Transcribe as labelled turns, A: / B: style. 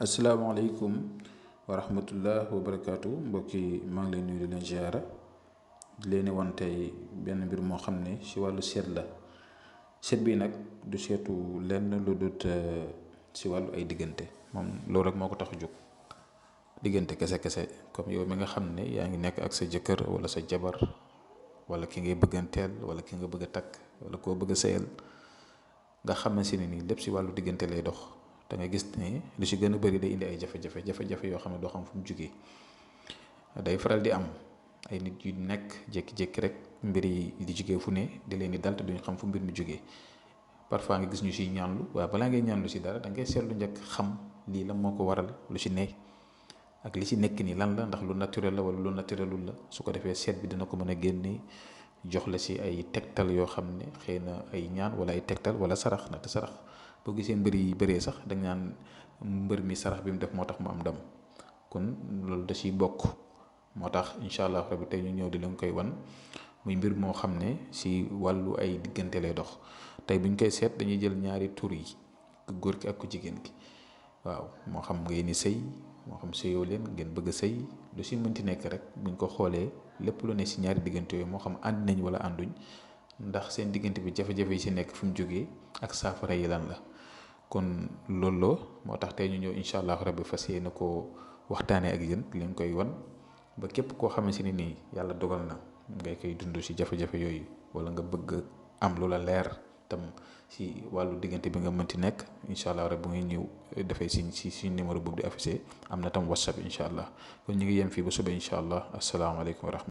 A: asalaamaaleykum wa rahmatullah wa barakaatu mbokki maa ngi lay nuyu di leen ziara di leen wan tey benn mbir moo xam ne si wàllu seet la seet bi nag du seetu lenn lu dut si wàllu ay diggante moom loolu rek moo ko tax a jóg diggante kese comme yow mi nga xam ne yaa ngi nekk ak sa jëkkër wala sa jabar wala ki ngay bëgganteel wala ki nga bëgg a takk wala koo bëgg a sëyal nga xam ne si ne nii lépp si wàllu diggante lay dox. da nga gis ne lu si gën a bëri day indi ay jafe-jafe yoo xam ne doo xam fu mu jugee day faral di am ay nit yu nekk jékki-jékki rek mbir yi di jugee fu ne di leen di dal te duñ xam fu mbir mi jugee parfois nga gis ñu siy ñaanlu waaye balaa ngay ñaanlu si dara da ngay seetlu njëkk xam lii la moo ko waral lu si ne ak li si nekk nii lan la ndax lu naturel la wala lu naturelul la su ko defee seet bi dina ko mën a génne jox la si ay tegtal yoo xam ne xëy na ay ñaan wala ay tegtal wala sarax na te sarax boo gisee mbër yi bëree sax da nga naan mbër mi sarax bi mu def moo tax mu am ndam kon loolu da ciy bokk moo tax incha allah rabi tey ñu ñëw di leen koy wan muy mbir moo xam ne si wàllu ay diggante lay dox tey buñ koy seet dañuy jël ñaari tur yi ku góor ki ak ku jigéen ki waaw moo xam ngeen ni sëy moo xam sëyoo leen ngeen bëgg a sëy lu si mënti nekk rek buñ ko xoolee lépp lu ne si ñaari diggante yooyu moo xam ànd nañ wala ànduñ ndax seen diggante bi jafe-jafe yi si nekk fu mu jógee ak saafara yi lan la. kon loolu moo tax tey ñu ñëw incha allah rabbi fas yéene koo waxtaanee ak yéen leen koy wan ba képp koo xamante ne nii yàlla dogal na ngay koy dund si jafe-jafe yooyu wala nga bëgg am lu la leer tam si wàllu diggante bi nga mënti nekk incha allah rabbi bu ngay ñëw dafay si numéro boobu di affiché am na tam whatsapp incha allah kon ñu ngi yem fii ba suba incha allah asalaamaaleykum wa rahmatulah.